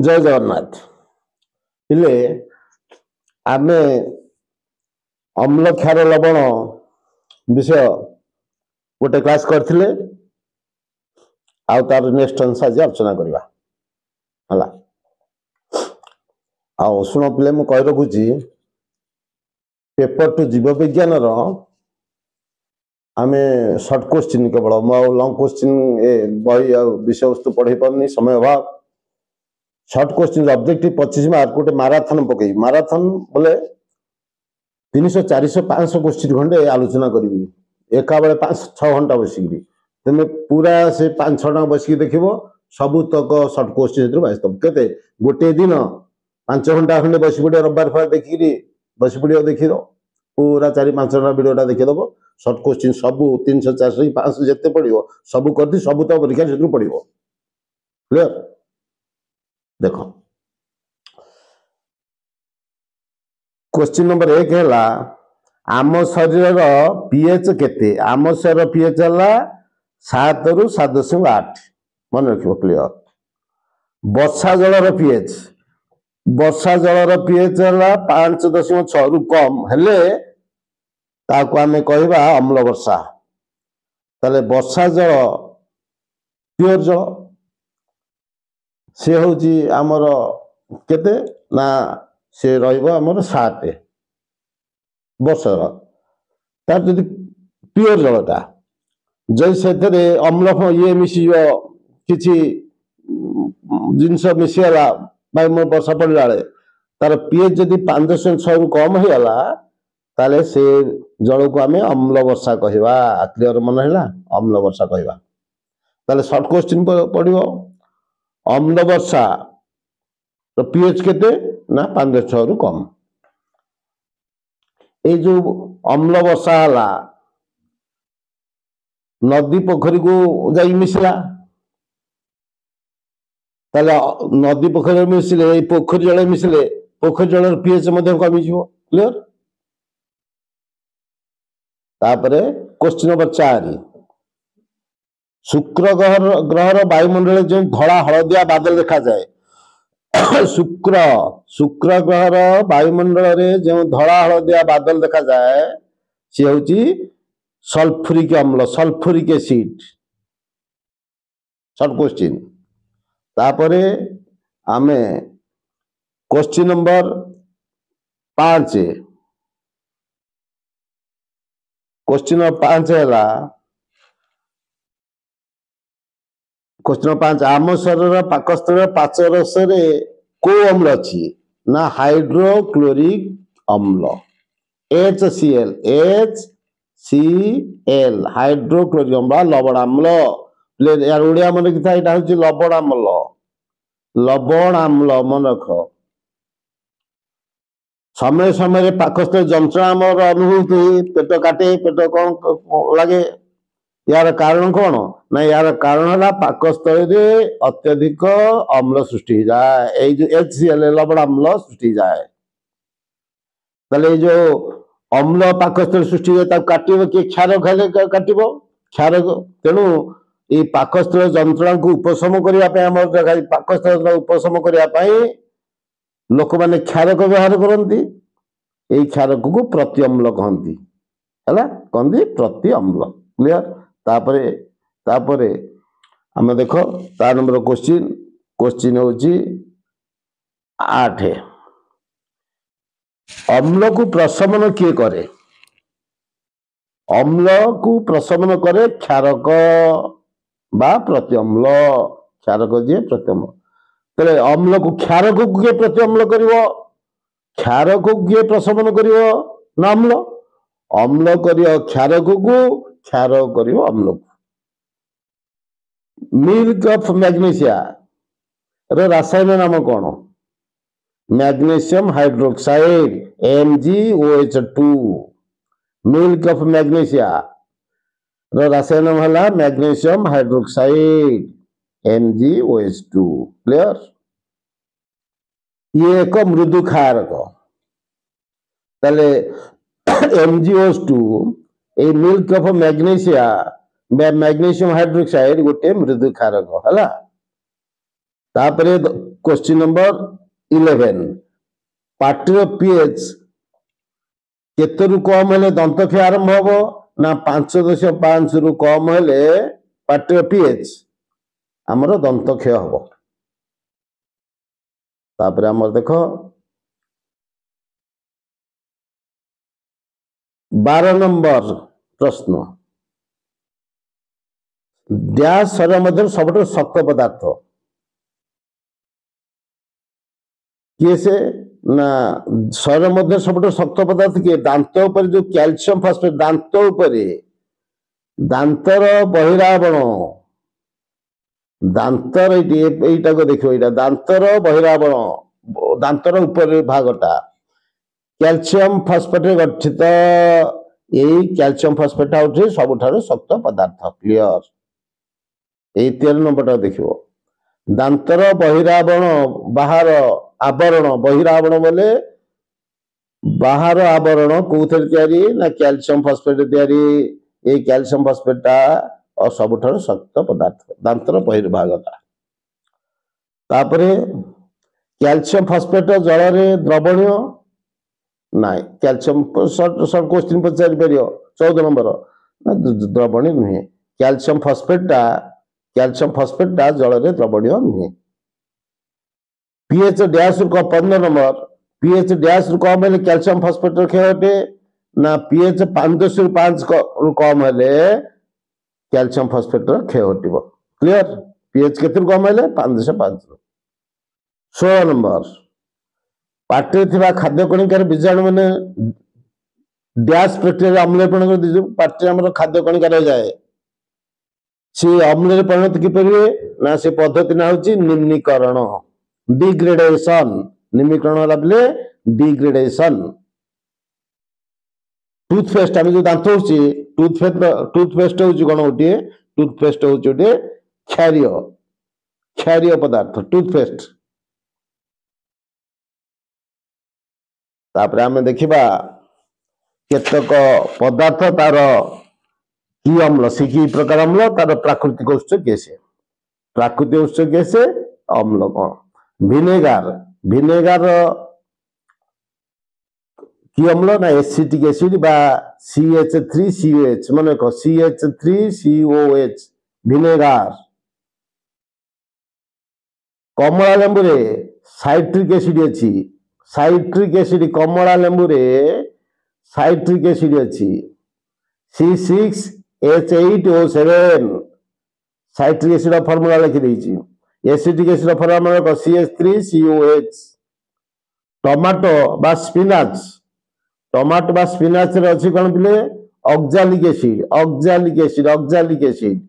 जय जगन्नाथ हेले आमे अम्ल क्षार लवण विषय गोटे क्लास करथिले आउ तार नेक्स्ट अंश आज आलोचना करबा हला आउ सुन पिले मु कहि रखुची पेपर टू जीव विज्ञान रो आमे शॉर्ट क्वेश्चन केवल लॉन्ग क्वेश्चन ए बही विषय वस्तु पढ़े पारनी समय अभाव शॉर्ट क्वेश्चन ऑब्जेक्टिव 25 मार्क गोटे माराथन पकई माराथन बोले 300 400 500 क्वेश्चन खंडे आलोचना करी एका बेले 5-6 घंटा बसिकी तुम पूरा से 5-6 घंटा बसिकी देखिबो सबु तक शॉर्ट क्वेश्चन वास्तव केते गोटे दिन 5 घंटा खंडे बसि पड़े रविवार फार देखिरी बसि पड़ियो देखिरो पूरा 4-5 घंटा वीडियोटा देखि दबो शॉर्ट क्वेश्चन सबु 300 400 500 जते पड़ियो सबु करदी सबु तो परीक्षा सेतु पड़ियो क्लियर देखो क्वेश्चन नंबर 1 है आम शरीर पीएच केते आम शरीर पीएच है 7 रु 7.8 मन रखिबो क्लियर वर्षा जलर पीएच है 5.6 रु कम हेले ताको आमे कहबा अम्ल वर्षा ताले वर्षा जल प्योर जल से होची आमर केते ना से रहइबो आमर 7 वर्षर तार जदि प्योर जलटा जै सेतरे अम्ल ये मिसियो किछि जिंस मिसियाला बाय वर्षा पड़ला तार पीएच जदि 5.6 रु कम हेला ताले से जल को आमे अम्ल वर्षा कहबा क्लियर मन हैला अम्ल वर्षा कहबा ताले शॉर्ट क्वेश्चन पड़िबो अम्ल वर्षा तो पीएच केते ना 5.6 रु कम ए जो अम्ल वर्षा हला नदी पोखरी को जाई मिसला ताले नदी पोखरी मिसले पोखरी जल मिसले पोखरी जल पीएच मध्ये कमी जिवो क्लियर तापरे क्वेश्चन नंबर 4 शुक्र ग्रहर वायुमंडल जो धड़ा हलदिया बादल देखा जाए शुक्र ग्रहर वायुमंडल रे जो धड़ा हलदिया बादल देखा जाए सी होची सल्फ्यूरिक अम्ल सल्फ्यूरिक एसिड शॉर्ट क्वेश्चन तापरे आमे क्वेश्चन नंबर 5 क्वेश्चन नंबर 5 है क्वेश्चन 5 आम शरीर पाकस्थल पाचरस रे को अम्ल अछि ना हाइड्रोक्लोरिक अम्ल HCl हाइड्रोक्लोरिक अम्ल लवण अम्ल यार ओडिया मन किथा एटा होची लवण अम्ल मन रख समय समय पाकस्थल जंत्रणा हमर अनुभूति पेट काटे पेट कोन लागे यार कारण कौन ना यार कारण है पाकस्थल रे अत्यधिक अम्ल सृष्टि जाए जो HCl लवण अम्ल सृष्टि जाए ताले जो अम्ल पाकस्थल सृष्टि जाए ताको काटिबो कि क्षार खाले काटिबो क्षार तेणु ये पाकस्थल जंत्रणा को उपशम करबा पे हमर पाकस्थल उपशम करबा पे लोक माने क्षार को व्यवहार करंती ए क्षार को प्रति अम्ल कहंती हैला कहंती प्रति अम्ल क्लियर तापरे हमें देखो तार नंबर क्वेश्चन होची 8 अम्ल को प्रशमन किए करे अम्ल को प्रशमन करे क्षारक बा प्रति अम्ल क्षारक जे प्रति अम्ल तले अम्ल को क्षारक को किए प्रति अम्ल करिवो क्षारक को किए प्रशमन करिवो ना अम्ल करियो क्षारक को क्षार करियो अम्ल मिल्क ऑफ मैग्नीशिया रो रासायनिक नाम कौन magnesium hydroxide MgOH2 milk of magnesia रो रासायनिक नाम हला मैग्नीशियम हाइड्रोक्साइड MgOH2 क्लियर ये एक मृदु क्षारक ताले MgOH2 A milk of magnesia magnesium hydroxide गोटे मृदु क्षारक हला तापरे क्वेश्चन नंबर 11 पार्टीर पीएच केतरु कम हेले दंतक्ष आरंभ हबो ना 5.5 रु कम हेले पार्टीर पीएच हमर दंतक्ष हबो। तापरे हमर देखो 12 नंबर प्रश्न डैश शरीर मध्य सबुठ शक्त पदार्थ किए से ना शरीर मध्य सबुठ शक्त पदार्थ किए दांत ऊपर जो कैल्शियम फॉस्फेट दांत ऊपर दांतर बहिरावरण दांतर एटा को देखो एटा दांतर बहिरावरण दांतर ऊपर भागटा कैल्शियम फॉस्फेट गठित यही कैल्शियम फॉस्फेट होउछि सबुठारो शक्त पदार्थ क्लियर। 13 नंबर देखियो दांतर बहिरावरण बाहर आवरण बहिरावरण बोले बाहर आवरण कोथर तयारी ना कैल्शियम फॉस्फेट तयारी ए कैल्शियम फॉस्फेटटा और सबुठारो शक्त पदार्थ दांतर बहिर्भागटा। तापरे कैल्शियम फॉस्फेट जल रे द्रवणीय नाइ कैल्शियम सब क्वेश्चन पचारि परियो 14 नंबर ना द्रवणीय नुहे कैल्शियम फॉस्फेटटा जल रे द्रवणीय नुहे। पीएच डैश को 15 नंबर पीएच डैश कम हेले कैल्शियम फॉस्फेट क्षय हटे ना पीएच 5.5 कम हेले कैल्शियम फॉस्फेट क्षय हटिबो क्लियर। पीएच केते कम हेले 5.5। 16 नंबर पाटे थिबा खाद्य कणिकार बीजाणु माने डैश प्रक्रिया अम्लपण कर दिजु पाटे हमर खाद्य कणिकार जाए से अम्ल परिणत कि परिवे ना से पद्धति ना होची निम्नीकरण डिग्रेडेशन निम्नीकरण वाला बोले डिग्रेडेशन। टूथपेस्ट आम जो दांत होची टूथपेस्ट होची कोन होटी टूथपेस्ट होची ओटे क्षारीय पदार्थ टूथपेस्ट। तापर आमे देखिबा केतक पदार्थ तार की अम्ल से की प्रकार अम्ल तार प्राकृतिक उत्स कैसे प्राकृतिक उत्स कैसे अम्ल कौन विनेगार की अम्ल ना एसिटिक एसिड बा CH3COH माने को CH3COH विनेगार। कमला लेंबू रे साइट्रिक एसिड अछि साइट्रिक एसिड कमला लेंबू रे साइट्रिक एसिड अछि C6H8O7 साइट्रिक एसिड फार्मूला लिखि देछि एसिटिक एसिड फार्मूला को CH3COH। टमाटो बा स्पिनाच रे अछि कोन पिले oxalic acid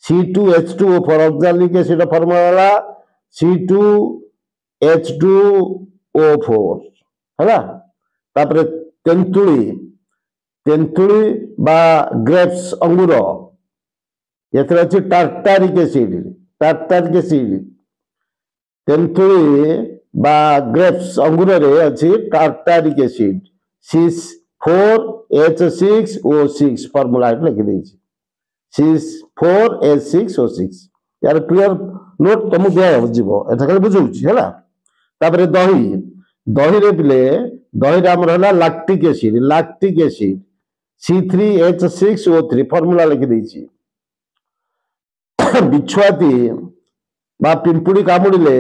C2H2O4 oxalic acid formula C2H2O4 हैला। तापरे तेंतुली बा ग्रेप्स अंगूर एथर अछि टार्टारिक एसिड तेंतुली बा ग्रेप्स अंगूर रे अछि टार्टारिक एसिड C4H6O6 फार्मूला लिखि देछि C4H6O6 यार क्लियर नोट तुम दिया जीवो एथा खाली बुझौछि हैला। तापरे दही रे पिले दही रे हमर होला लैक्टिक एसिड C3H6O3 फार्मूला लिखि देछि। बिछुआती बा पिंपुड़ी कामुड़िले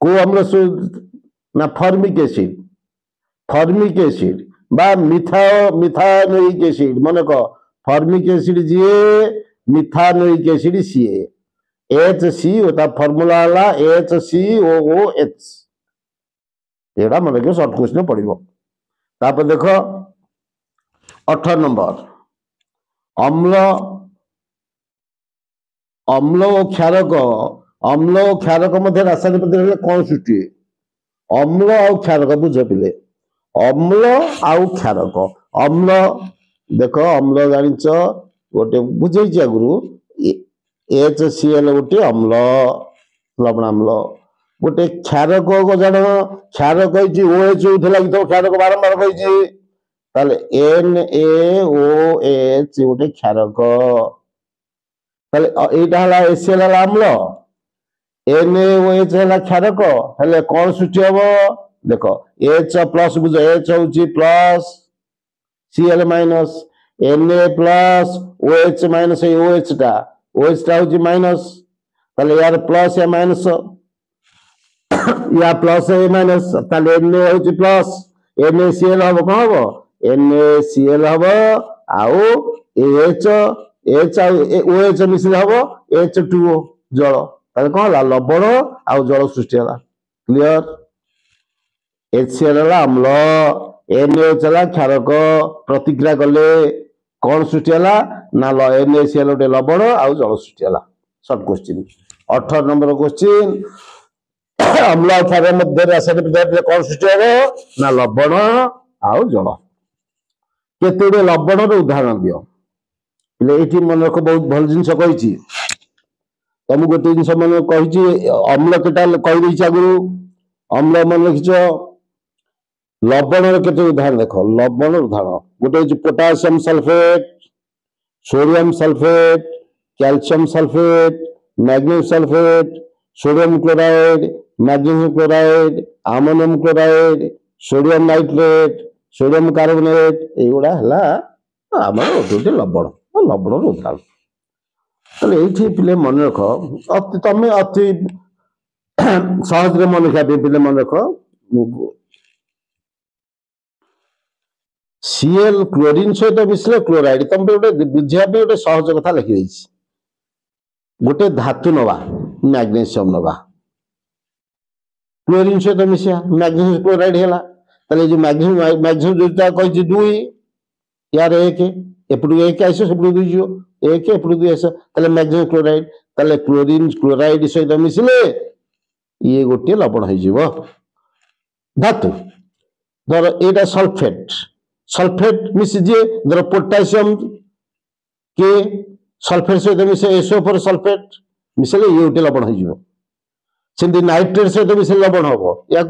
को अम्ल ना फॉर्मिक एसिड बा मिथानोइक एसिड माने को formic acid GA मिथानोइक acid CA HCO ता फार्मूला होला HCOOH एडा मन के शॉर्ट क्वेश्चन पड़िबो। तापर देखो 18 नंबर अम्ल और क्षारक मध्य रासायनिक प्रतिक्रिया कौन सृष्टि अम्ल और क्षारक बुझ पिले अम्ल आउ क्षारक अम्ल देखो अम्ल जानिच गोटे बुझे आगुरु HCl गोटे अम्ल लवण अम्ल गोटे क्षारक को जान क्षारक OH होथला कि तो क्षारक बारंबार कहिछि ताले NaOH गोटे क्षारक ताले एटा हला HCl हला अम्ल NaOH है क्षारक हेले कौन सृष्टि हम देख H प्लस बुझ H हूँ plus Cl minus Na plus OH minus OH टा हूँ माइनस ताले यार प्लस या माइनस या प्लस या माइनस ताले Na हूँ प्लस NaCl हम कौन हम NaCl हम आउ H OH मिश्र हम H2O जल ताले कौन है लवण आउ जल सृष्टि है क्लियर HCl अम्ल NaOH क्षारक प्रतिक्रिया कले कौन सृष्टि है ना NaCl गोटे लवण आउ जल सृष्टि है सर्ट क्वेश्चन 18 नंबर क्वेश्चन अम्ल क्षार मध्य रासायनिक पदार्थ कौन सृष्टि है ना लवण आउ जल केते लवण उदाहरण दियो ये मन रख बहुत भल जिन कही तुम गोटे जिन मन कही अम्ल केटा कहीदे आगु अम्ल मन रखिच लवण केते उदाहरण देख लवण उदाहरण गोटे potassium sulphate sodium sulphate calcium sulphate magnesium sulphate sodium chloride magnesium chloride ammonium chloride sodium nitrate sodium carbonate एगुड़ा है आम गोटे लवण लवण उदाहरण ये पिले मन रख तुम अति सहज मन रखा पिले मन रख Cl क्लोरीन सहित मिसले क्लोराइड तुम गोटे बुझा गोटे सहज कथा लिखी गोटे धातु नवा मैग्नीशियम नवा क्लोरीन सहित मिसा मैग्नीशियम क्लोराइड है जो मैग्नीशियम जो कही दुई यार एक एपटू एक आस सेपटू दुई जो एक एपटू दुई आस मैग्नीशियम क्लोराइड क्लोरीन क्लोराइड सहित मिसले ये गोटे लवण हो धातु धर एटा सल्फेट मिसीजे धर पोटासियम के सल्फेट सहित मिसे SO4 सल्फेट मिसले ये गोटे लवण हो नाइट्रेट सहित मिसे लवण हम यार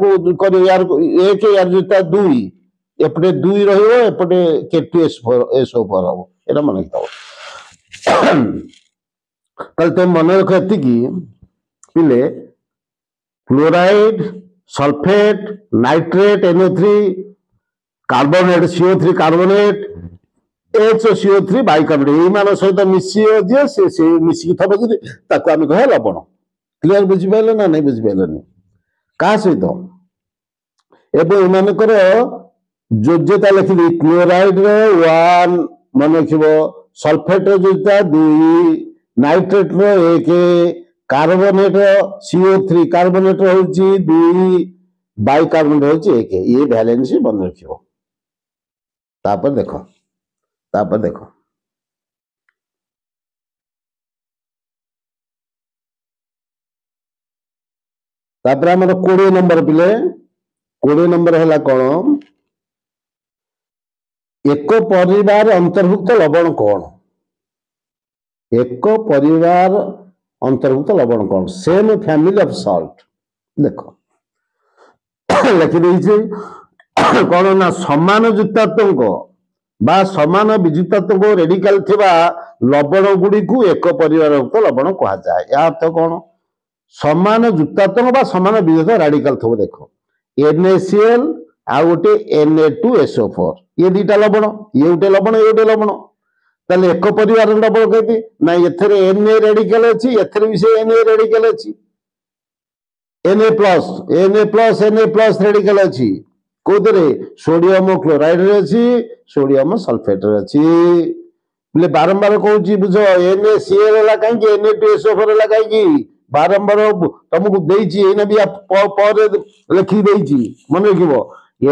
एक यार जो दुई एपटे दुई रपटे K2SO4 हम ये मन तुम मन रख पिले chloride sulphate nitrate NO3 carbonate CO3 carbonate HCO3 bicarbonate ये सहित मिसी जे मिसिक थब जी आम कह लवण क्लीयर बुझिपारे ना नहीं बुझिपारे क्या सहित एवं एमकर योग्यता लिखी क्लोराइड वन मन रख सल्फेट योग्यता दुई नाइट्रेट एक कार्बोनेट CO3 कार्बोनेट हूँ दुई बाइकार्बोनेट हूँ एक ये वैलेंसी मन रख देख आम 20 नंबर पिले 20 नंबर है कौन एक परिवार अंतर्भुक्त लवण कौन एक परिवार अंतर्भुक्त लवण कौन सेम फैमिली ऑफ सॉल्ट देख लिखी कौन ना समान युक्तात्मक बा समान विजुक्तात्मक रेडिकल थिबा लवण गुड़ी को एक परिवारभुक्त लवण कह जाए या अर्थ कौन समान युक्तात्मक बा समान विजुक्त रेडिकल थो देख NaCl आ गोटे Na2SO4 ये दीटा लवण ये गोटे लवण ये गोटे लवण ताले एक परिवार लवण कहती ना एथरे Na रेडिकल अच्छी एथरे भी से Na रेडिकल अच्छी Na प्लस रेडिकल अच्छी कौदे सोडियम क्लोराइड अच्छी सोडियम सल्फेट अच्छी बोले बारंबार कहूँ बुझ NaCl है कहीं Na2SO4 है कहीं बारंबार तुमको देना भी लिखी मन रख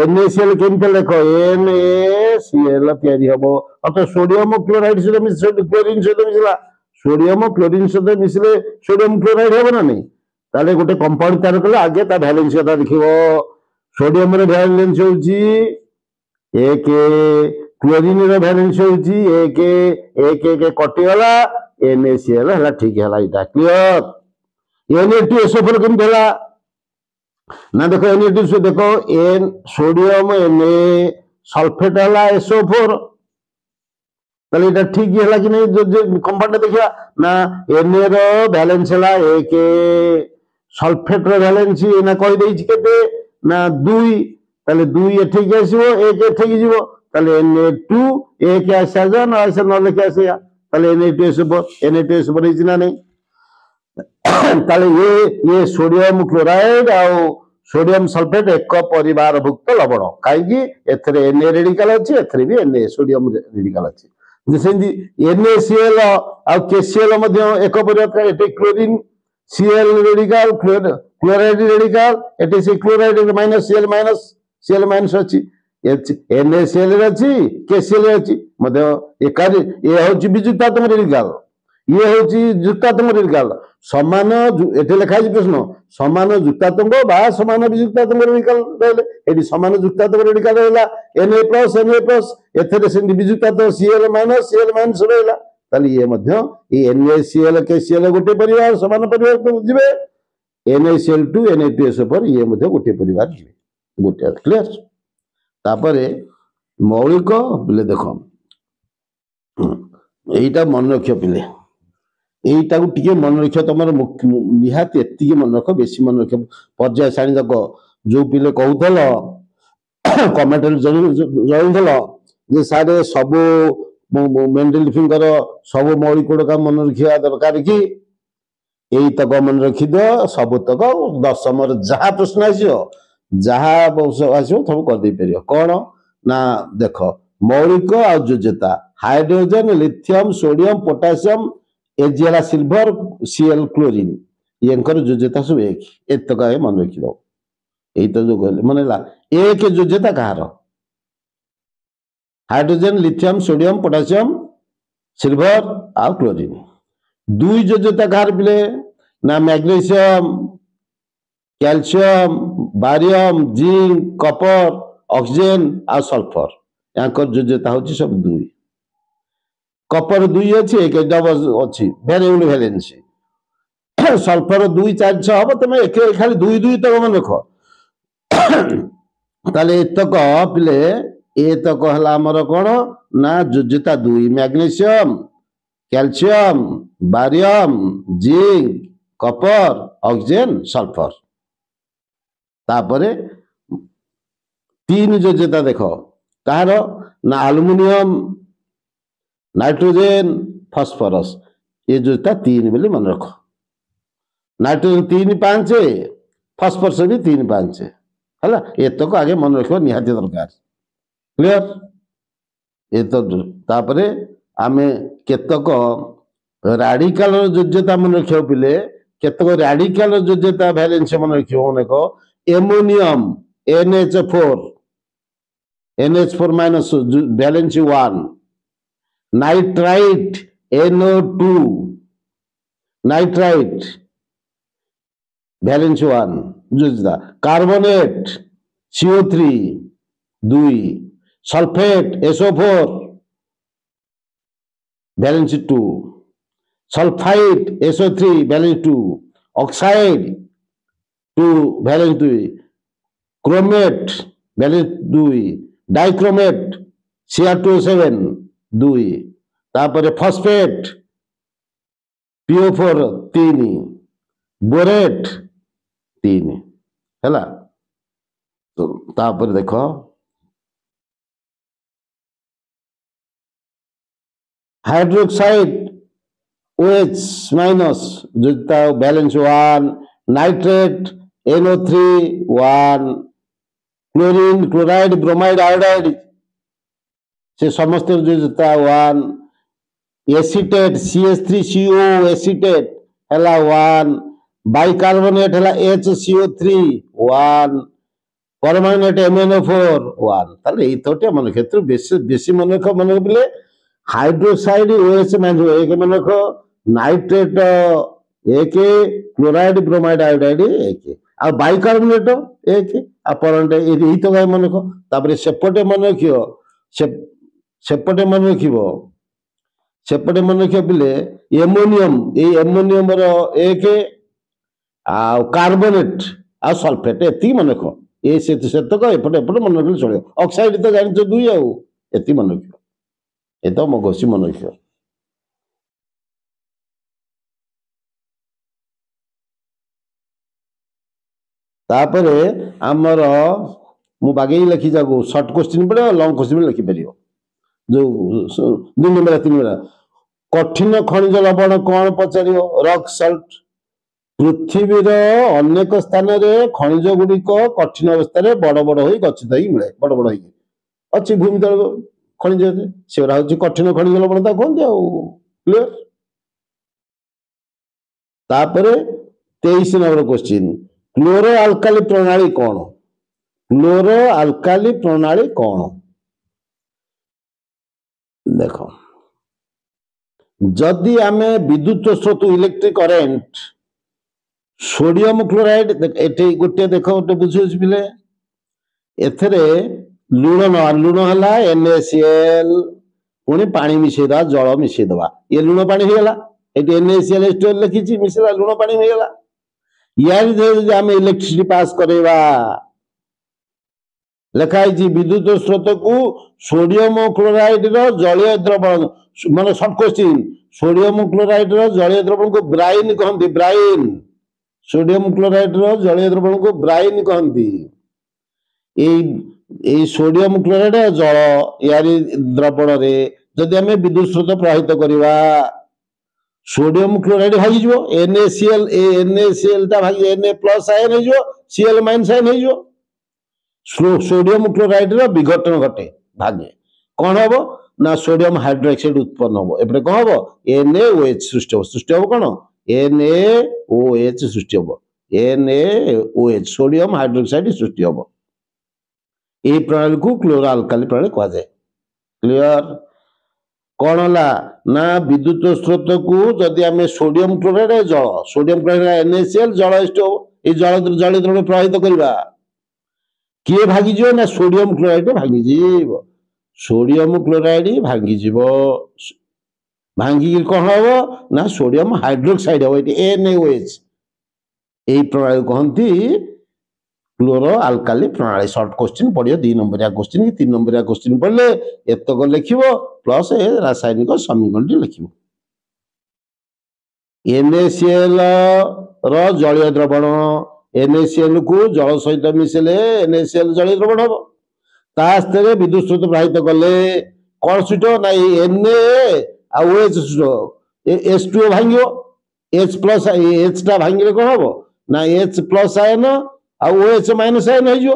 NaCl केमिकल देख NaCl हम अर्थात सोडियम क्लोराइड सहित क्लोरीन सहित मिसला सोडियम क्लोरीन सहित मिसले सोडियम क्लोराइड हम ना नहीं ताले गोटे कंपाउंड तैयार कले आगे ता वैलेंस कथा देखिबो सोडियम रे वैलेंस होउची एक क्लोरीन रे वैलेंस होउची एक कटिगला NaCl हला ठीक हला इटा क्लियर Na2SO4 केम देला ना देखो Na2 देखो एन सोडियम Na सल्फेट हला SO4 ताले इटा ठीक हला कि नहीं जो कंपाउंड देखिया ना Na रो बैलेंस हला एक सल्फेट भैलेंसी ना कही देछि केते ना 2 ताले 2 एठिक आसीबो 1 एठिक जीवो ताले Na2 1 आसा जा ना आसा न लेके आसिया ताले Na2SO4 रहिछि ना नहीं ताले ये सोडियम क्लोराइड आ सोडियम सल्फेट एक परिवार भुक्त लवण कहीं एथरे Na रेडिकल अच्छी एथरे भी Na सोडियम रेडिकल अच्छी NaCl आ KCl एक परिवार एटे chlorine Cl radical chloride radical एटे से क्लोराइड Cl माइनस अच्छी NaCl अच्छी KCl अच्छी ये हूँ विजुक्तात्मक रेडिकल ये हूँ जुक्तात्मक रेडिकल समान एटे लिखा प्रश्न समान जुक्तात्मक बा समान विजुक्तात्मक रेडिकल रहले एटी समान जुक्तात्मक रेडिकल रहला Na+ एथरे से विजुक्तात्मक Cl- रहला ताली ये मध्य ये NaCl KCl गोटे परिवार समान परिवार तो जिवे NaCl2 Na2SO4 ये मध्य गोटे परिवार जिवे गोटे क्लियर तापरे मौलिक पिले देखो एटा मन रख पिले এইটা টিকে মনে রখ তোমার নিহাতি এতিকি মনে রখ বেশি মনে রখ পর্যায় সারি যাক जो পিলে কହୁথল কমেন্টরে জড়িথল যে সারে ସବୁ মেন্ডেলিফিঙ্কর ସବୁ মৌলিক গুণক মনে রখিয়া দরকার কি এইতক মনে রখিদিଅ ସବୁতକ ଦଶମର ଯାହା ପ୍ରଶ୍ନ ଆସିବ ଯାହା ଆସିବ ସବୁ କରିଦେଇ ପାରିବ କଣ ନା ଦେଖ ମୌଳିକ ଆଉ ଯୋଜ୍ୟତା ହାଇଡ୍ରୋଜେନ ଲିଥିୟମ ସୋଡିୟମ ପୋଟାସିୟମ एजिएला सिल्वर Cl क्लोरीन येंकर योज्यता सब एक एतक मन रखिद यही तो जो कहले मन ला एक योज्यता कहार hydrogen lithium sodium potassium silver आ क्लोरीन दुई योज्यता कहार पिले ना magnesium calcium barium zinc copper oxygen आ सल्फर यांकर योज्यता होची सब दुई कपर 2 अच्छी एक डबल अच्छी वेरिएबल वैलेंसी सल्फर 2 4 6 हम तुम एक खाली 2 2 तक मन रख ताले एतक पिले एतक हला हमर कोन ना योज्यता 2 magnesium calcium barium zinc copper oxygen sulphur तापरे 3 योज्यता देखो तार ना एल्युमिनियम नाइट्रोजन फॉस्फोरस ये जोता 3 बोली मन रख नाइट्रोजन 3 5 फॉस्फोरस भी 3 5 है एतक आगे मन रख निहाती दरकार क्लियर ये तो तापरे आमे केतक राडिकल योज्यता मन रखियो पिले केतक राडिकल योज्यता वैलेंसी मन रखियो अनेक ammonium NH4 valency 1 nitrite NO2 nitrite valency 1 जोजदा carbonate CO3 2 sulphate SO4 valency 2 sulphide SO3 valency 2 oxide 2 valency 2 chromate valency 2 dichromate Cr2O7 2 तापरे फॉस्फेट PO4 3 बोरेट 3 हैला तो तापरे देखो हाइड्रोक्साइड OH माइनस जोता balance 1 nitrate NO3 1 chlorine chloride bromide iodide से समस्त जोता 1 एसीटेट CH3CO एसीटेट हैला 1 बाइकार्बोनेट हैला HCO3 1 परमानेट MnO4 1 ताले ई तोटे मन क्षेत्र बेसी मन रख बिले हाइड्रोक्साइड OH माइनस एक मन रख नाइट्रेट एक क्लोराइड ब्रोमाइड आयोडाइड एक आ बाइकार्बोनेट एक आ परमानेट ई तो मन रख तापर सेपटे मन रखियो सेपटे मन रखिबो सेपटे मन रखियो बिले एमोनियम ए एमोनियम रो एक आ कार्बोनेट आ सल्फेट एती मन रख ए से तक एपटे एपटे मन रखले चले ऑक्साइड तो जानि तो 2 आ एती मन रखियो ए तो मो घोसी मन रखियो तापरे आमर मु बागेई लिखी जाको शॉर्ट क्वेश्चन पड़े लॉन्ग क्वेश्चन लिखि परियो जो 2 नंबर 3 नंबर कठिन खनिज लवण कौन पचारियो रॉक सल्ट पृथ्वीर अनेक स्थान रे खनिज गुड़िक कठिन अवस्था रे बड़ बड़ होई गच्छित होई मिले बड़ बड़ होई अच्छी भूमि तल खनिज से हूँ कठिन खनिज लवण ता कहते क्लियर तापरे 23 नंबर क्वेश्चन क्लोरो अल्काली प्रणाली कौन क्लोरो अल्काली प्रणाली कौन देखो जदि आमे विद्युत स्रोत इलेक्ट्रिक करेंट सोडियम क्लोराइड एटे गोटे देखो गोटे बुझे पिले एथरे लुण न लुण हला NaCl पुणी पानी मिसेदा जल मिसेदवा ये लुण पानी हेला एटे NaCl स्टोर लिखिछि मिसेदा लुण पानी हेला यार जे आमे इलेक्ट्रिसिटी पास करेवा लिखाई विद्युत स्रोत को सोडियम क्लोराइड रो जलीय द्रवण माने शॉर्ट क्वेश्चन सोडियम क्लोराइड रो जलीय द्रवण को ब्राइन कहंती ब्राइन सोडियम क्लोराइड रो जलीय द्रवण को ब्राइन कहंती ए सोडियम क्लोराइड जल यारी द्रवण रे जदि हमें विद्युत स्रोत प्रवाहित करिवा सोडियम क्लोराइड भागी जो NaCl NaCl ता भागी Na प्लस आयन हो जो Cl माइनस आयन हो जो सोडियम क्लोराइड रो विघटन घटे भागे कौन हम ना सोडियम हाइड्रोक्साइड उत्पन्न हम एपरे कौन हम NaOH सृष्टि हम कौन NaOH सृष्टि हम NaOH सोडियम हाइड्रोक्साइड सृष्टि हम ये प्रणाली को क्लोरो अल्काली प्रणाली कहा जाए क्लियर कौन हला ना विद्युत स्रोत को जदि आमे सोडियम क्लोराइड NaCl जल ये जल द्रव्य प्रवाहित करवा किए भागी जो ना सोडियम क्लोराइड भांगी जीव सोडियम क्लोराइड भांगी जीव भांगी कौन हम ना सोडियम हाइड्रोक्साइड हम ये NaOH यही प्रणाली कहती क्लोरो अल्काली प्रणाली शॉर्ट क्वेश्चन पढ़ियो 2 नंबरिया क्वेश्चन कि 3 नंबरिया क्वेश्चन पढ़ले एतक लिखिबो प्लस रासायनिक समीकरण लिखिबो NaCl रो जलीय द्रवण NaCl को जल सहित मिसेले NaCl जलीय द्रवण हम तास्ते विद्युत स्रोत प्रवाहित कले कौन सुट ना Na OH सुट H2O भांगियो H प्लस H टा भांगिले कौन हम ना H प्लस आयन आ OH माइनस आयन हो जो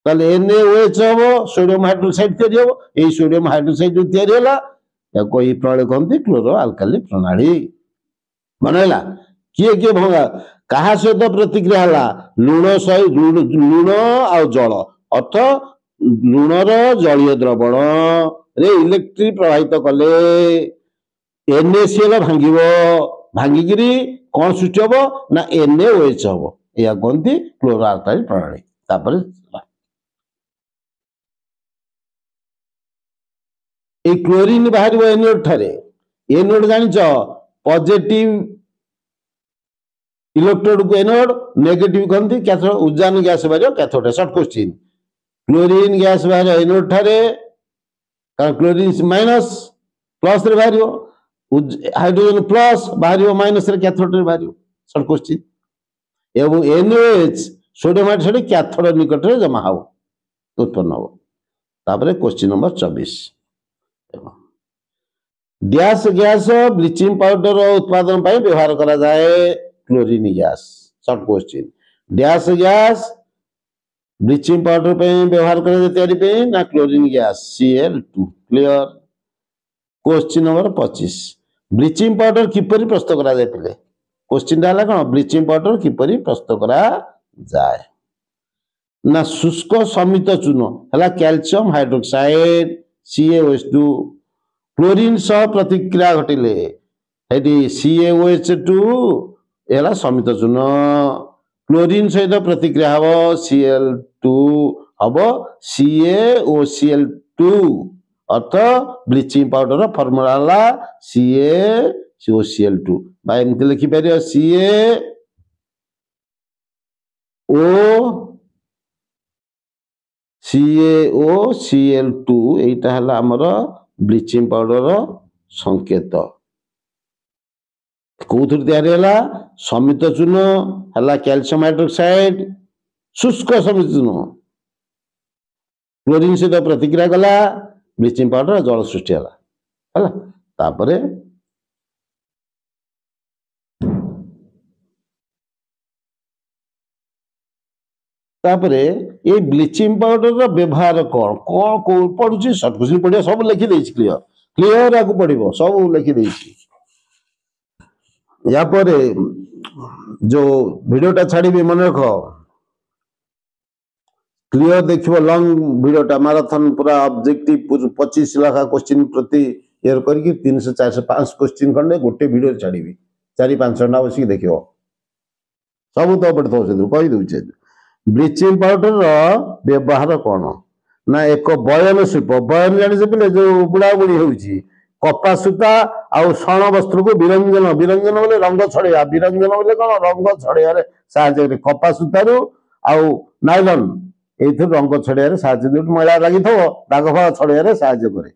ताले NaOH हम सोडियम हाइड्रोक्साइड तैयारी हम ए सोडियम हाइड्रोक्साइड जो तैयारी होला या कोई प्रणाली कहते क्लोरो अल्काली प्रणाली मनला किए किए भंगा कहा सहित प्रतिक्रिया हला लुण सहित लुण आ जल अर्थ लुणर जलीय द्रवण रे इलेक्ट्रिक प्रवाहित कले NaCl भांगिबो भांगिगिरी कौन सृष्टि हम ना NaOH हम या कहते क्लोरो अल्काली प्रणाली तापर ए क्लोरीन बाहर एनोड ठारे एनोड जानिच पॉजिटिव इलेक्ट्रोड को एनोड नेगेटिव कहते कैथोड उजान गैस बाहर cathode short question chlorine gas बाहर एनोड ठारे कारण क्लोरीन माइनस प्लस रे बाहर हाइड्रोजन प्लस बाहर माइनस रे कैथोड रे बाहर शॉर्ट क्वेश्चन एवं NaOH सोडियम हाइड्रोक्साइड कैथोड निकट रे जमा हो उत्पन्न हो तापर question number 24 dash gas bleaching powder उत्पादन पर व्यवहार करा जाए chlorine gas short question dash gas bleaching powder पे व्यवहार करा तैयारी पे ना chlorine gas Cl2 clear question number 25 bleaching powder किपरि प्रस्तुत करा जाए पिले क्वेश्चन हला कौन ब्लीचिंग पाउडर किपरि प्रस्तुत करा जाए ना शुष्क समित चूर्ण हला कैल्शियम हाइड्रोक्साइड CaOH2 क्लोरीन सह प्रतिक्रिया घटिले हेडी CaOH2 एला समित चूर्ण क्लोरीन सहित प्रतिक्रिया हबो Cl2 हबो CaOCl2 अर्थ ब्लीचिंग पाउडर फॉर्मूला हला CaOCl2 बा एमति लिखि परियो CaOCl2 एटा हला हमर ब्लीचिंग पाउडर संकेत କୋଉଥିରୁ ତିଆରି ହେଲା? ସମିତ ଚୂନ ହେଲା, କ୍ୟାଲସିୟମ ହାଇଡ୍ରୋକ୍ସାଇଡ, शुष्क समित चून, क्लोरीन सहित प्रतिक्रिया कला, ब्लीचिंग पाउडर जल सृष्टि है। तापरे ये ब्लीचिंग पाउडर रो व्यवहार कौन कौन को पढुची सब कुछ पढिया सब लिखि देछि क्लियर क्लियर आगु पढिबो सब लिखि देछि। या परे जो वीडियोटा छाड़ीबी मन रख क्लियर देखिबो लॉन्ग वीडियोटा मैराथन पूरा ऑब्जेक्टिव 25 लाख क्वेश्चन प्रति ईयर करके 300 400 5 क्वेश्चन खंडे गोटे वीडियो छाड़ीबी 4-5 घंटा बसी देखिबो सब तो पढ़तो से कहि दउचे। ब्लीचिंग पाउडर रो व्यवहार कोन ना एक बयन शिल्प बयन जानि से पिले जो बुढ़ा बुढ़ी होउची कपा सूता आउ शण वस्त्र को विरंजन विरंजन बोले रंग छड़िया विरंजन बोले कोन रंग छड़िया रे साहाय्य करे कपा सूतारू आउ नायलॉन एथु रंग छड़िया रे साहाय्य जो मैला लागि थो दाग फा छड़िया रे साहाय्य करे।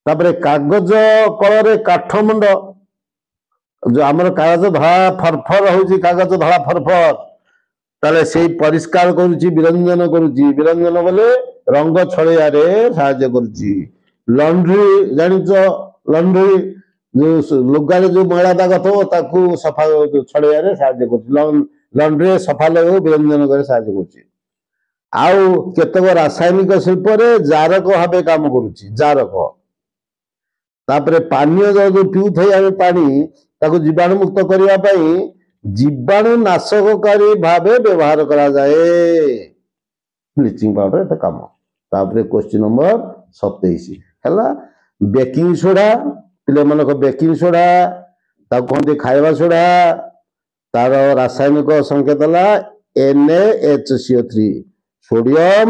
तापरे कागज कलर काठमंड जो आमर कागज धड़ा फरफर होउची कागज धड़ा फरफर ताले से परिष्कार करूची विरंजन करूची विरंजन बोले रंग छड़िया रे साहाय्य करूची। लॉन्ड्री जानिचो लॉन्ड्री जो लुगा जो मैला दाग थो ताकू सफा छड़िया रे साहाय्य करूची लॉन्ड्री सफा लगो विरंजन करे साहाय्य करूची। आउ केतक रासायनिक शिल्प रे जारक भाबे काम करूची जारक। तापरे पानीय जो पिउ थई आमे पानी ताकू जीवाणु मुक्त करिया पई जीवाणु नाशककारी भाबे व्यवहार करा जाए ब्लीचिंग पाउडर एत काम। तापरे क्वेश्चन नंबर 27 हला बेकिंग सोडा पिले मन को बेकिंग सोडा ताकू कहते खाइबा सोडा तार रासायनिक संकेत हला NaHCO3 sodium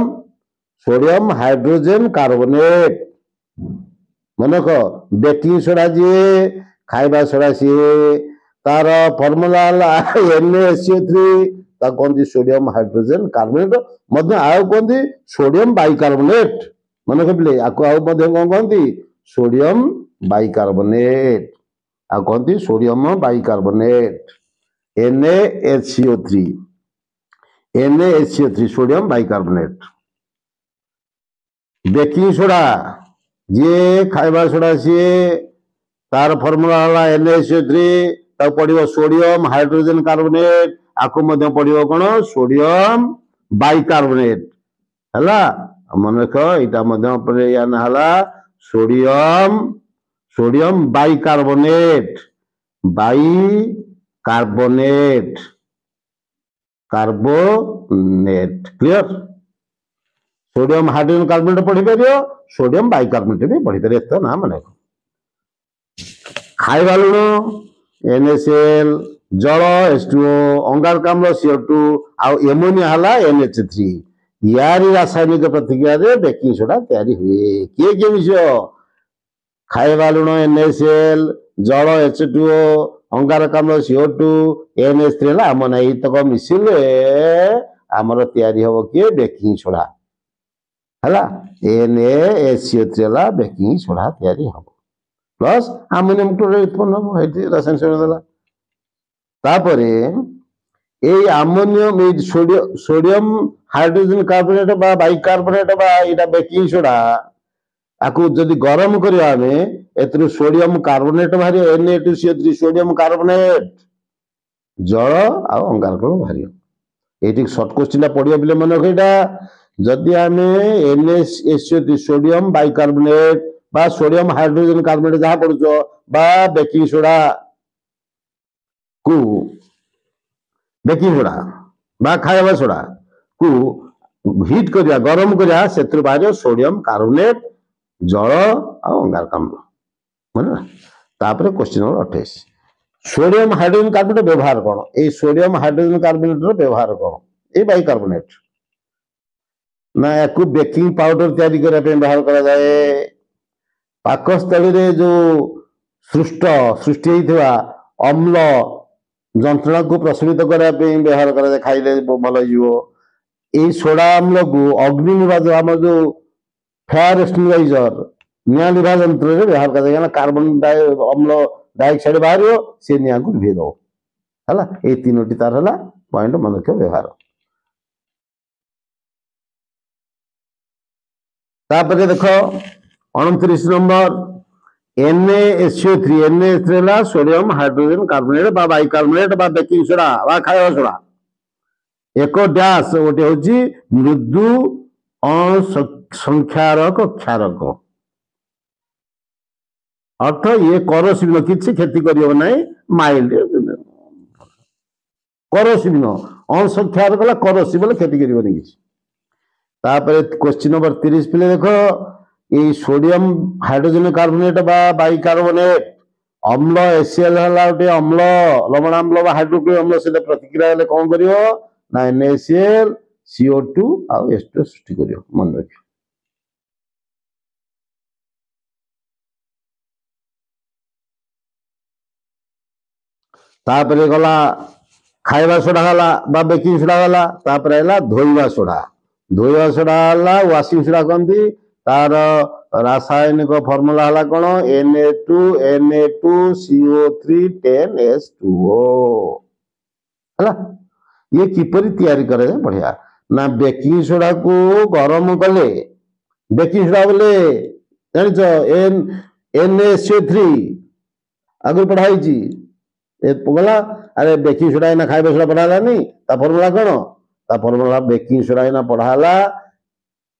sodium hydrogen carbonate मन को बेकिंग सोडा जी खाइबा सोडा सी तार फॉर्मूला NaHCO3 ताकू कहते सोडियम हाइड्रोजन कार्बोनेट मध्य आउ कहते सोडियम बाइकार्बोनेट मन को पिले आकु आउ मध्य कोन कहते सोडियम बाइकार्बोनेट आ कहते sodium bicarbonate NaHCO3 sodium bicarbonate. Baking soda जे खाइबा सोडा सी तार फॉर्मूला हला NaHCO3 ता पडिबो सोडियम हाइड्रोजन कार्बोनेट आकु मध्य पडिबो कोन सोडियम बाइकार्बोनेट हला मन रख इटा मध्य परे या ना हला sodium sodium bicarbonate bicarbonate carbonate clear. Sodium hydrogen carbonate पढ़ी पारियो सोडियम बाइकार्बोनेट भी पढ़ी पारियो तो ना माने खाइबा लुण NaCl जल H2O अंगारकाम्ल CO2 आउ एमोनिया हला NH3 यारी रासायनिक प्रतिक्रिया रे बेकिंग सोडा तयारी हुए के मिशो खाइबा लुण NaCl जल H2O अंगारकाम्ल CO2 NH3 हला अमोनिया ई तक मिसिले हमर तयारी हबो के बेकिंग सोडा हला NaHCO3 हला बेकिंग सोडा तयारी हबो प्लस अमोनियम क्लोराइड उत्पन्न हो हेती रासायनिक संयोजन देला। तापरे ए अमोनियम ए सोडियम हाइड्रोजन कार्बोनेट बा बाइकार्बोनेट बा एटा बेकिंग सोडा आकु जदि गरम करिया हमें एतरु सोडियम कार्बोनेट बाहरी Na2CO3 सोडियम कार्बोनेट जल आ अंगारकाम्ल बाहरी एटी शॉर्ट क्वेश्चन पढ़ियो बिले मन रखैटा जदि हमें NaCO3 सोडियम बाइकार्बोनेट बा सोडियम हाइड्रोजन कार्बोनेट जहाँ पड़ुचो बा बेकिंग सोडा को बेकिंग सोडा बा खाइबा सोडा को हीट करिया गरम करिया सेत्र बाहर सोडियम कार्बोनेट जल आ अंगारकाम्ल माने तापर question number 28 sodium hydrogen carbonate व्यवहार कोन ए सोडियम हाइड्रोजन कार्बोनेट रो व्यवहार कोन ए बाइकार्बोनेट ना याकू बेकिंग पाउडर तैयारी करने पे व्यवहार करा जाए पाकस्थली रे जो सृष्टि होइथिबा अम्ल जंत्रणा को प्रशमित करने पे व्यवहार करा जाए खाइले भल हो ए सोडा अम्ल को अग्नि निभाज आम जो फायर एक्सटिंग्विशर निया निभा यंत्र रे व्यवहार करा जाए कार्बन डाइ अम्ल डाइऑक्साइड बाहर सी निआ को लिभे दो है ये तीनोटी तार है पॉइंट मन रख व्यवहार तापर देख 29 number NaSO3 NaSO3 sodium hydrogen carbonate bicarbonate baking soda खाଇବା सोडा एक डैश गोटे हूँ मृदु असंख्यारक क्षारक अर्थ ये करसिव किसी क्षति करियो नहीं माइल्ड करसिव न असंख्यारक करसिव क्षति करियो नहीं किसी तापर क्वेश्चन नंबर 30 पे देखो ये सोडियम हाइड्रोजन कार्बोनेट बाइकार्बोनेट अम्ल एसीएल है अम्ल लवणाम्ल हाइड्रोक्लोरिक अम्ल से प्रतिक्रिया हेले कौन करियो ना NaCl CO2 आउ H2 सृष्टि करियो मन रख तापर गला खाइबा सोडा गला बेकिंग सोडा गला तापर है धोइबा सोडा है वाशिंग सोडा कहती तार रासायनिक फॉर्मूला है कौन Na2CO3 10H2O है ये किपरि तैयारी करे बढ़िया ना बेकिंग सोडा को गरम कले बेकिंग सोडा बोले जान NaSO3 आगे पढ़ाई गला अरे बेकिंग सोडा ना खाइबा सोडा पढ़ाला नहीं ता फॉर्मूला कौन ता फॉर्मूला बेकिंग सोडा ना पढ़ाला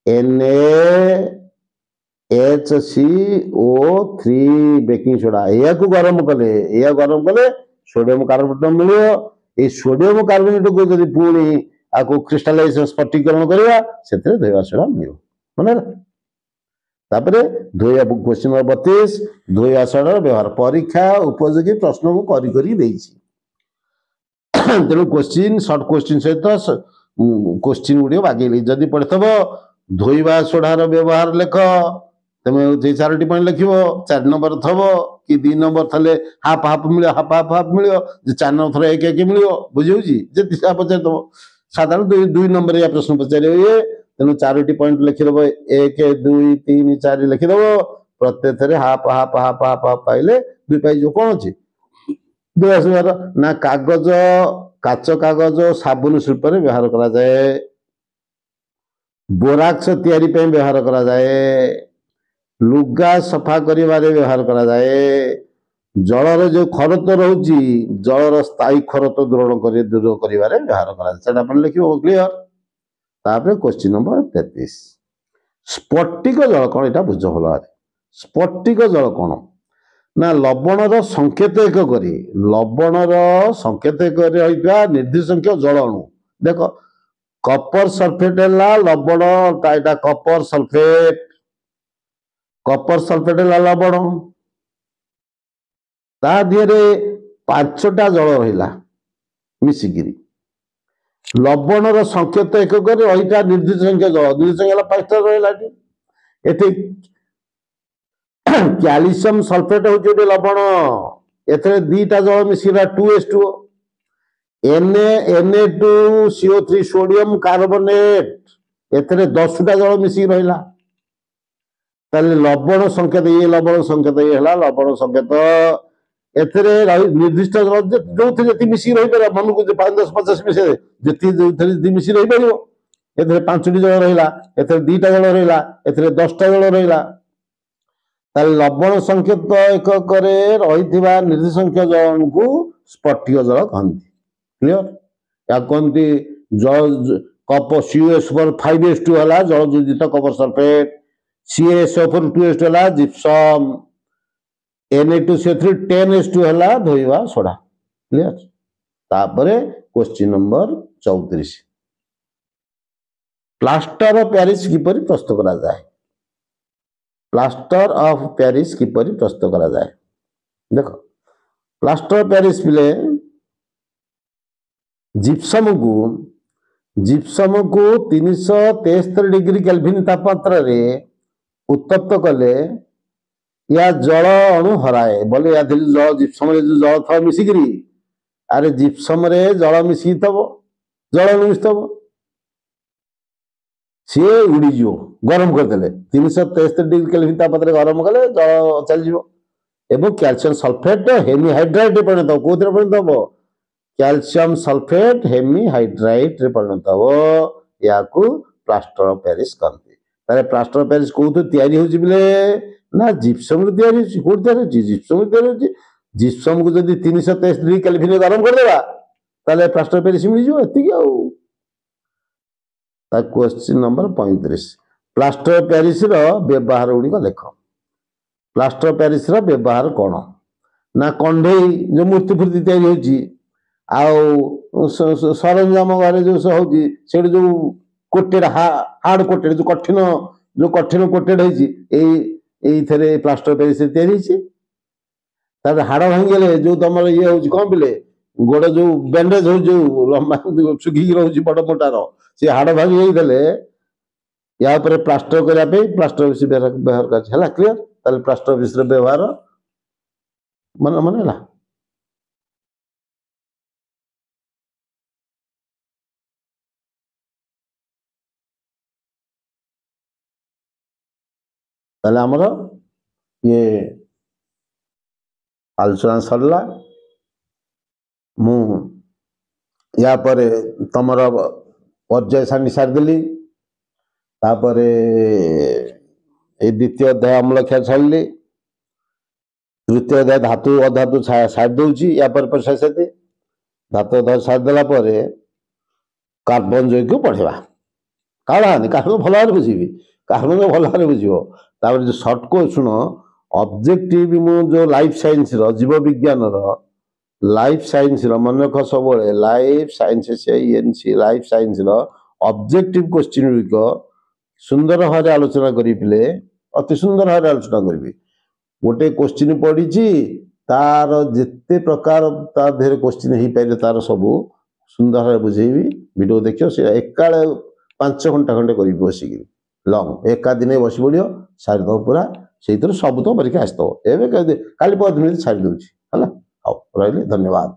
NaHCO3 बेकिंग सोडा या को गरम कले सोडियम कार्बोनेट मिलो ये सोडियम कार्बोनेट को जब पुणी आपको क्रिस्टलाइजेशन स्फटिकीकरण करवा से धोवा सोडा मिल मन तापर धोया क्वेश्चन नंबर 32 धोया सोडा व्यवहार परीक्षा उपयोगी प्रश्न को तेणु क्वेश्चन सर्ट क्वेश्चन सहित क्वेश्चन गुड़ बागेली जदि पढ़ी धोइबा सोडार व्यवहार लेख तुम 4टी पॉइंट लिख 4 नंबर थब कि 2 नंबर थे हाफ हाफ मिल हाफ मिल 4 नंबर थर एक मिल बुझे जी पचार दब साधारण 2 नंबर या प्रश्न पचार ये तेणु 4टी पॉइंट लिखिदेव 1 2 3 4 लिखिदेव प्रत्येक थे half half half half half पाइले 2 पाई कौन अच्छे 2 ना कागज काच कागज साबुन शिल्प व्यवहार करा जाए बोराक्स तैयारी पे व्यवहार करा जाए लुगा सफा करिबारे व्यवहार करा जाए जलर जो खरत रोची जलर स्थायी खरत दूर करिबारे व्यवहार करा जाए सेटा अपन लिखिबो क्लियर तापर क्वेश्चन नंबर 33 स्फटिक जल कौन एटा बुझ भल स्फटिक जल कौन ना लवणर संकेत एक करी लवणर संकेत एक निर्दिष्ट संख्यक जल अणु देख कपर सल्फेट है लवण एटा कपर सल्फेट है लवण ता दिहरे 5टा जल रहा मिसिकी लवणर संकेत एक रहीटा निर्दिष्ट संख्या जल निर्दिष्ट संख्या 5टा रहा ये कैल्शियम सल्फेट हूँ लवण एथे 2टा जल मिसिला 2H2O Na2CO3 सोडियम कार्बोनेट एथे 10टा जल मिसिक रहा लवण संकेत ये लवण संकेत ये लवण संकेत एथे निर्दिष्ट जल जो जी मिसिक रही पार मन को 5 10 50 मिसे जी मिसिक रही पार 5टी जल रहा 2टा जल रहा 10टा जल रहा लवण संकेत एक रही निर्दिष्ट संख्या जल को स्फटिक जल कहती क्लियर या कहती जल कप CuSO4 5H2 है जल जोजित कपर सल्फेट CaSO4 2H2 है जिप्सम Na2CO3 10H2 है धोइबा सोडा क्लियर तापर question number 34 plaster of Paris किपरि प्रस्तुत करा जाए प्लास्टर ऑफ पेरिस किपरि प्रस्तुत करा जाए देखो प्लास्टर ऑफ पेरिस पिले जिप्सम को 373 डिग्री केल्विन तापमात्रा रे उत्तप्त कले या जल अणु हराए बोले या जल जिप्सम जो जल था मिसिकी अरे जिप्सम रे जल मिसिकी थब जल अणु मिशब सी उड़ीज गरम करदे 373 डिग्री केल्विन तापमात्रा गरम कले जल चलज एवं कैल्शियम सल्फेट हेमीहाइड्राइट परिणत हम कौन परिणत हम कैल्शियम सल्फेट हेमीहाइड्राइट परिणत हम या प्लास्टर ऑफ पेरिस कहते तारे प्लास्टर ऑफ पेरिस कौन तैयारी होची बिले ना जिप्सम तैयारी होची कोन तैयारी होची जिप्सम तैयारी होची जिप्सम को जदी 323 डिग्री केल्विन गरम कर देबा ताले प्लास्टर ऑफ पेरिस मिल जो एतिक आ question number 35 plaster of Paris रो व्यवहार गुडी लेख प्लास्टर ऑफ पेरिस रो व्यवहार कोन ना कंढई जो मूर्ति फूर्ति तैयारी होची आउ सरंजाम घरे जो होची सेठ जो कोटेड हार्ड कोटेड जो कठिन कोटेड होची एई प्लास्टर ऑफ पेरिस तैयारी होची तार हाड़ भांगले जो तुम ये हूँ कौन पिले गोड़ जो बैंडेज हो जो सुखी रोचे बड़ मोटार सी हाड़ भांगी देले या प्लास्टर करने प्लास्टर ऑफिस व्यवहार कर क्लीयर ताले प्लास्टर ऑफिस व्यवहार मन मन है ताले हमर ये आलोचना सरला मु या पर तमर पर्याय सारणी सारिदेली तापरे ए द्वितीय अध्याय अम्लख्या छाड़ली तृतीय अध्याय धातु अधातु सारी दूची या पर सारी धातु अधातु सारिदेला कार्बन जैक पढ़ेगा कार्बन कार्बन भल भाव बुझी कार्बन भल भाव बुझे जो सर्ट क्वेश्चन ऑब्जेक्टिव मु जो लाइफ साइंस रो जीव विज्ञान रो लाइफ साइंस रो मन रख सब लाइफ साइंस एनसी लाइफ साइंस रो ऑब्जेक्टिव क्वेश्चन गुड़िक सुंदर भाव आलोचना करें अति सुंदर भाव आलोचना करी गोटे क्वेश्चन पड़ी तार जिते प्रकार तार क्वेश्चन हो पारे तार सब सुंदर भाव बुझेबी वीडियो देखियो से एका 5 घंटा खंडे करी बसिक लंग एका दिन बस पड़ो सारी दो पूरा से सब तो परीक्षा आसत एवं काली 5 दिन छाड़ी दूसरी है। हाँ रही धन्यवाद।